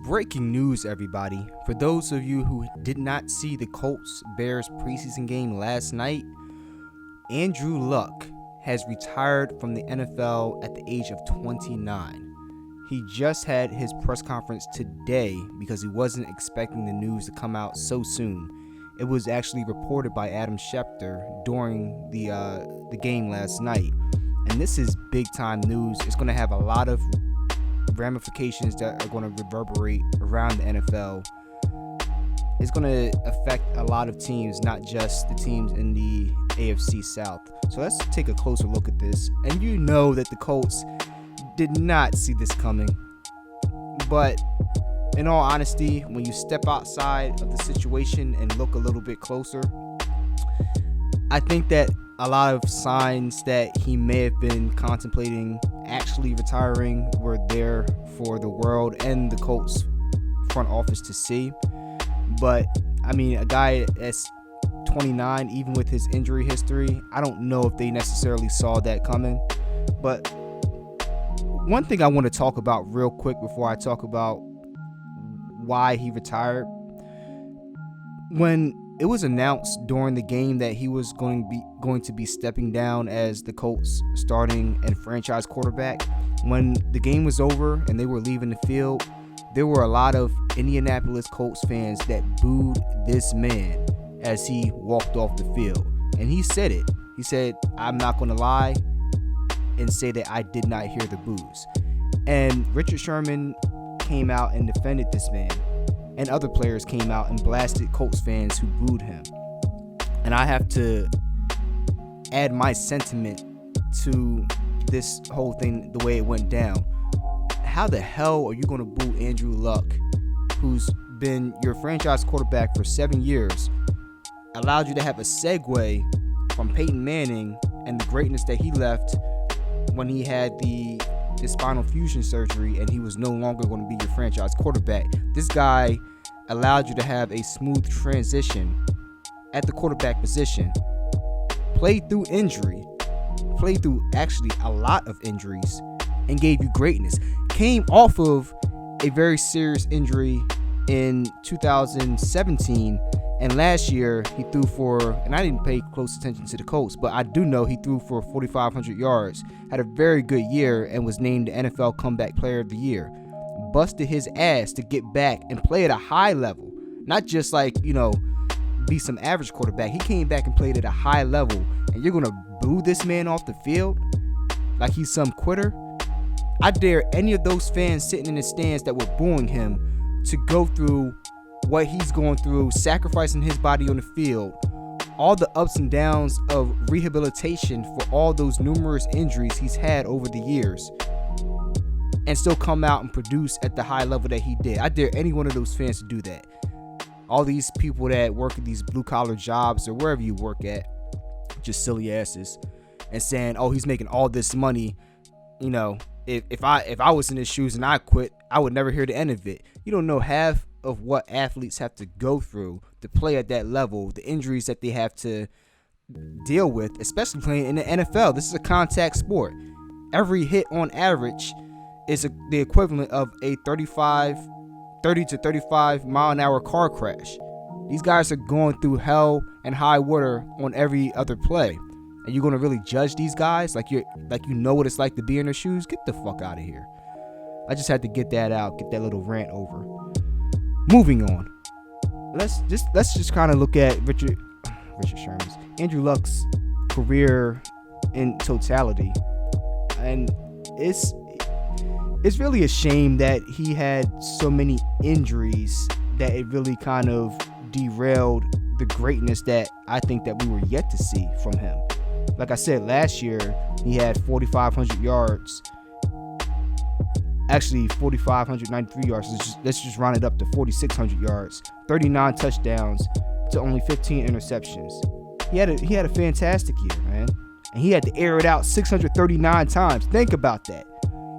Breaking news, everybody. For those of you who did not see the Colts Bears preseason game last night, Andrew Luck has retired from the NFL at the age of 29. He just had his press conference today because he wasn't expecting the news to come out so soon. It was actually reported by Adam Schefter during the game last night. And this is big time news. It's going to have a lot of ramifications that are going to reverberate around the NFL. It's going to affect a lot of teams, not just the teams in the AFC South. So let's take a closer look at this. And you know that the Colts did not see this coming. But in all honesty, when you step outside of the situation and look a little bit closer, I think that a lot of signs that he may have been contemplating actually retiring were there for the world and the Colts front office to see. But, I mean, a guy that's 29, even with his injury history, I don't know if they necessarily saw that coming. But one thing I want to talk about real quick before I talk about why he retired. When it was announced during the game that he was going to be stepping down as the Colts starting and franchise quarterback, when the game was over and they were leaving the field, there were a lot of Indianapolis Colts fans that booed this man as he walked off the field. And he said it. He said, "I'm not going to lie and say that I did not hear the boos." And Richard Sherman came out and defended this man. And other players came out and blasted Colts fans who booed him. And I have to add my sentiment to this whole thing, the way it went down. How the hell are you going to boo Andrew Luck, who's been your franchise quarterback for 7 years, allowed you to have a segue from Peyton Manning and the greatness that he left when he had the spinal fusion surgery and he was no longer going to be your franchise quarterback? This guy allowed you to have a smooth transition at the quarterback position, played through injury, played through actually a lot of injuries, and gave you greatness. Came off of a very serious injury in 2017, and last year he threw for, and I didn't pay close attention to the Colts, but I do know he threw for 4,500 yards, had a very good year, and was named the NFL Comeback Player of the Year. Busted his ass to get back and play at a high level, not just be some average quarterback. He came back and played at a high level, and you're gonna boo this man off the field like he's some quitter? I dare any of those fans sitting in the stands that were booing him to go through what he's going through, sacrificing his body on the field, all the ups and downs of rehabilitation for all those numerous injuries he's had over the years, and still come out and produce at the high level that he did. I dare any one of those fans to do that. All these people that work at these blue-collar jobs or wherever you work at, just silly asses, and saying, "Oh, he's making all this money." If I was in his shoes and I quit, I would never hear the end of it. You don't know half of what athletes have to go through to play at that level, the injuries that they have to deal with, especially playing in the NFL. This is a contact sport. Every hit on average is the equivalent of a 30 to 35 mile an hour car crash. These guys are going through hell and high water on every other play. And you're going to really judge these guys like you know what it's like to be in their shoes? Get the fuck out of here. I just had to get that out, get that little rant over. Moving on. Let's just kind of look at Richard Sherman's, Andrew Luck's career in totality. And it's really a shame that he had so many injuries that it really kind of derailed the greatness that I think that we were yet to see from him. Like I said, last year he had 4,500 yards. Actually, 4,593 yards. Let's just round it up to 4,600 yards. 39 touchdowns to only 15 interceptions. He had a fantastic year, man. And he had to air it out 639 times. Think about that.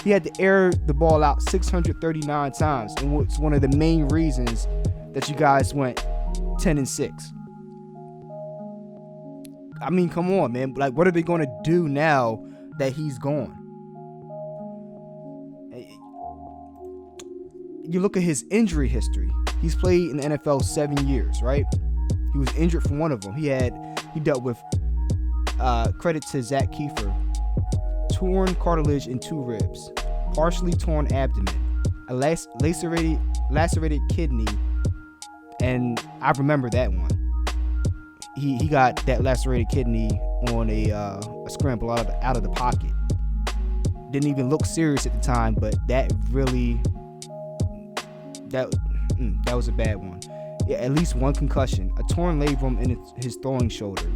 He had to air the ball out 639 times, and it's one of the main reasons that you guys went 10-6. I mean, come on, man. Like, what are they going to do now that he's gone? you look at his injury history. He's played in the NFL 7 years, right? He was injured for one of them. He dealt with, credit to Zach Kiefer, torn cartilage in 2 ribs, partially torn abdomen, a lacerated kidney, and I remember that one. He got that lacerated kidney on a scramble out of the pocket. Didn't even look serious at the time, but that was a bad one. Yeah, at least 1 concussion, a torn labrum in his throwing shoulder,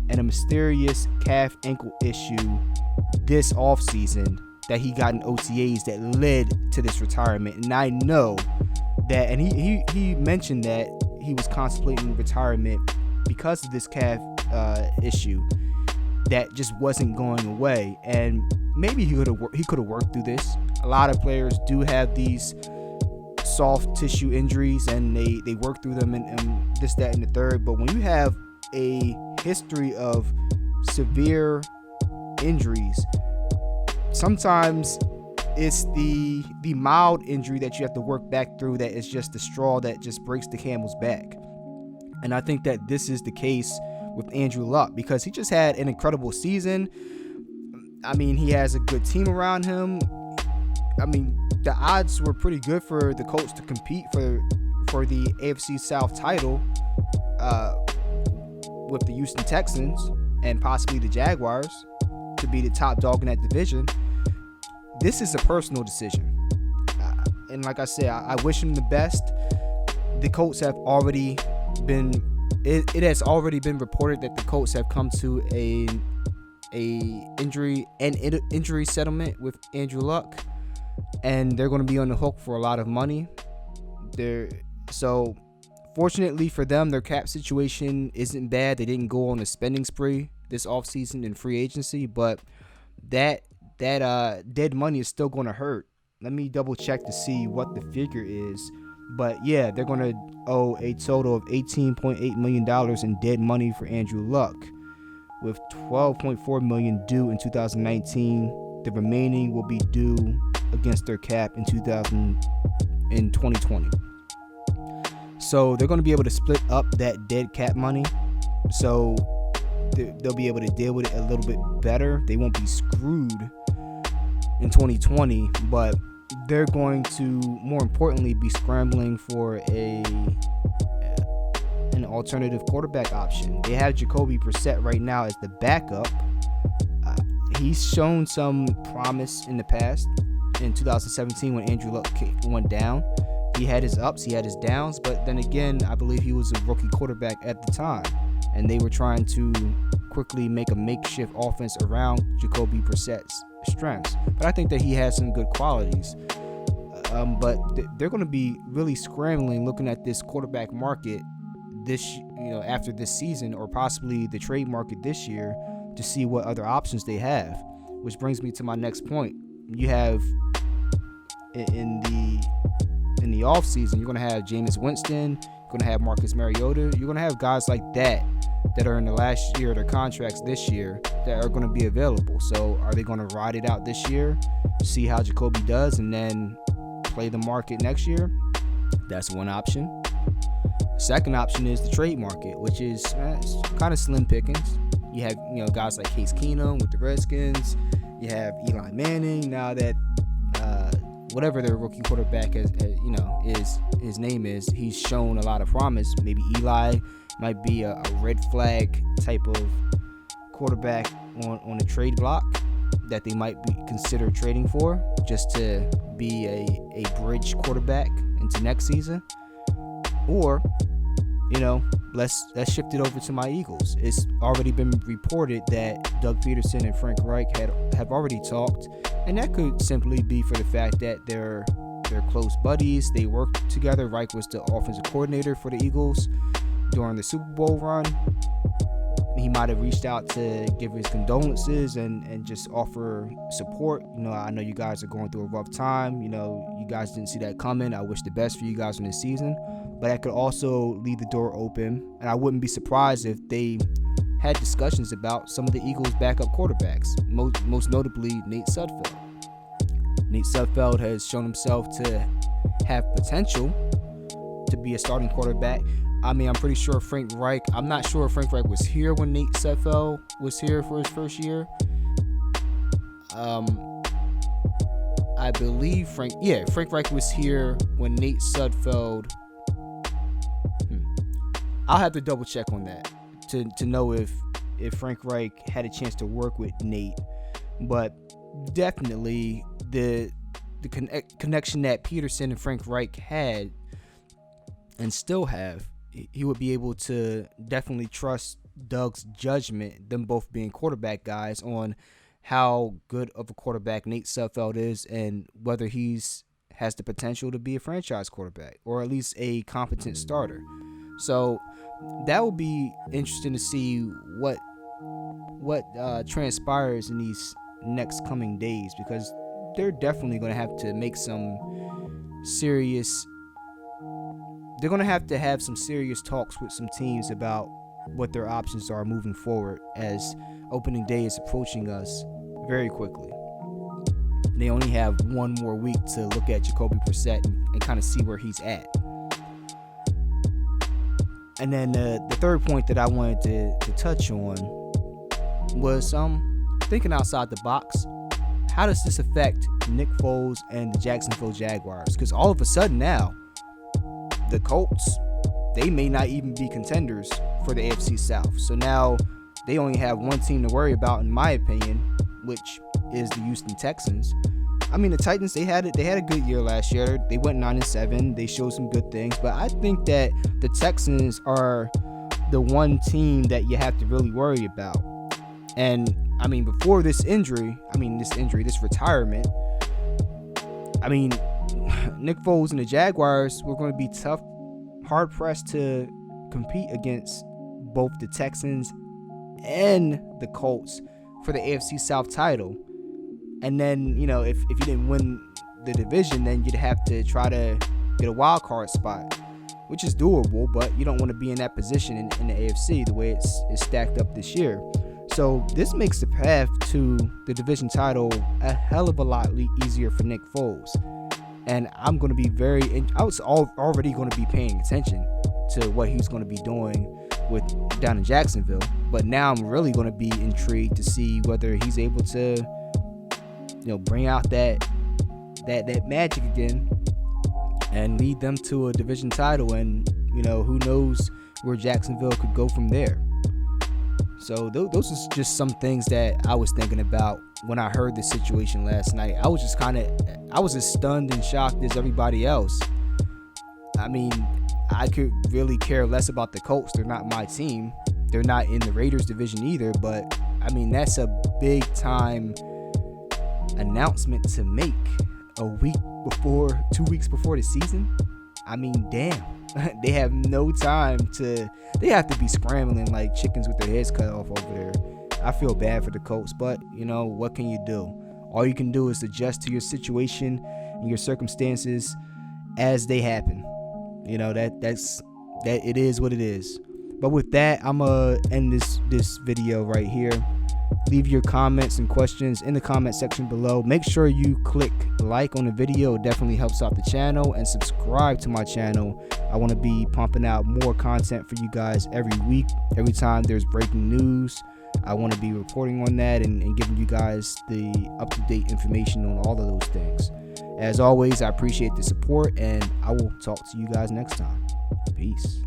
and a mysterious calf ankle issue this offseason that he got in OTAs that led to this retirement. And I know that, and he mentioned that he was contemplating retirement because of this calf issue that just wasn't going away. And maybe he could have worked through this. A lot of players do have these soft tissue injuries, and they work through them and this, that, and the third. But when you have a history of severe injuries, sometimes it's the mild injury that you have to work back through that is just the straw that just breaks the camel's back. And I think that this is the case with Andrew Luck, because he just had an incredible season. I mean, he has a good team around him. I mean, the odds were pretty good for the Colts to compete for the AFC South title with the Houston Texans and possibly the Jaguars to be the top dog in that division. This is a personal decision. And like I said, I wish him the best. The Colts have already been, it has already been reported that the Colts have come to a injury settlement with Andrew Luck, and they're going to be on the hook for a lot of money. So fortunately for them, their cap situation isn't bad. They didn't go on a spending spree this offseason in free agency, but that dead money is still going to hurt. Let me double check to see what the figure is. But yeah, they're going to owe a total of $18.8 million in dead money for Andrew Luck, with $12.4 million due in 2019. The remaining will be due against their cap in 2020. So they're going to be able to split up that dead cap money, so they'll be able to deal with it a little bit better. They won't be screwed in 2020, but they're going to, more importantly, be scrambling for an alternative quarterback option. They have Jacoby Brissett right now as the backup. He's shown some promise in the past. In 2017, when Andrew Luck went down, he had his ups, he had his downs, but then again, I believe he was a rookie quarterback at the time, and they were trying to quickly make a makeshift offense around Jacoby Brissett's strengths. But I think that he has some good qualities. But they're going to be really scrambling, looking at this quarterback market after this season, or possibly the trade market this year, to see what other options they have. Which brings me to my next point. You have in the off season, you're going to have Jameis Winston, you're going to have Marcus Mariota, you're going to have guys like that are in the last year of their contracts this year that are going to be available. So are they going to ride it out this year, see how Jacoby does, and then play the market next year? That's one option. Second option is the trade market, which is kind of slim pickings. You have guys like Case Keenum with the Redskins. You have Eli Manning now that whatever their rookie quarterback is his name is, he's shown a lot of promise. Maybe Eli might be a red flag type of quarterback on a trade block that they might consider trading for, just to be a bridge quarterback into next season. Or let's shift it over to my Eagles. It's already been reported that Doug Peterson and Frank Reich have already talked, and that could simply be for the fact that they're close buddies. They worked together. Reich was the offensive coordinator for the Eagles during the Super Bowl run. He might have reached out to give his condolences and just offer support. I know you guys are going through a rough time. You guys didn't see that coming. I wish the best for you guys in this season. But that could also leave the door open. And I wouldn't be surprised if they had discussions about some of the Eagles' backup quarterbacks, most notably Nate Sudfeld. Nate Sudfeld has shown himself to have potential to be a starting quarterback. I mean, I'm pretty sure Frank Reich. I'm not sure if Frank Reich was here when Nate Sudfeld was here for his first year. I believe Frank Reich was here when Nate Sudfeld. I'll have to double check on that to know if Frank Reich had a chance to work with Nate. But definitely the connection that Peterson and Frank Reich had and still have, he would be able to definitely trust Doug's judgment, them both being quarterback guys, on how good of a quarterback Nate Sudfeld is and whether has the potential to be a franchise quarterback or at least a competent starter. So that will be interesting to see what transpires in these next coming days, because they're definitely going to have to make some serious talks with some teams about what their options are moving forward, as opening day is approaching us very quickly. They only have one more week to look at Jacoby Brissett and kind of see where he's at. And then the third point that I wanted to touch on was thinking outside the box. How does this affect Nick Foles and the Jacksonville Jaguars? Because all of a sudden now, the Colts, they may not even be contenders for the AFC South. So now they only have one team to worry about, in my opinion, which is the Houston Texans. I mean, the Titans, they had a good year last year. They went 9-7. They showed some good things, but I think that the Texans are the one team that you have to really worry about. And I mean, before this retirement, I mean, Nick Foles and the Jaguars were going to be tough, hard pressed to compete against both the Texans and the Colts for the AFC South title. And then, if you didn't win the division, then you'd have to try to get a wild card spot, which is doable, but you don't want to be in that position in the AFC the way it's stacked up this year. So this makes the path to the division title a hell of a lot easier for Nick Foles. And I'm going to be I was already going to be paying attention to what he's going to be doing down in Jacksonville. But now I'm really going to be intrigued to see whether he's able to, bring out that magic again and lead them to a division title. And, who knows where Jacksonville could go from there. So those are just some things that I was thinking about when I heard the situation last night. I was as stunned and shocked as everybody else. I mean, I could really care less about the Colts. They're not my team. They're not in the Raiders division either. But, I mean, that's a big time announcement to make 2 weeks before the season. I mean, damn. They have no time they have to be scrambling like chickens with their heads cut off over there. I feel bad for the Colts, but what can you do? All you can do is adjust to your situation and your circumstances as they happen. That it is what it is. But with that, I'm gonna end this video right here. Leave your comments and questions in the comment section below. Make sure you click like on the video. It definitely helps out the channel, and subscribe to my channel. I want to be pumping out more content for you guys every week. Every time there's breaking news, I want to be reporting on that and giving you guys the up-to-date information on all of those things. As always, I appreciate the support, and I will talk to you guys next time. Peace.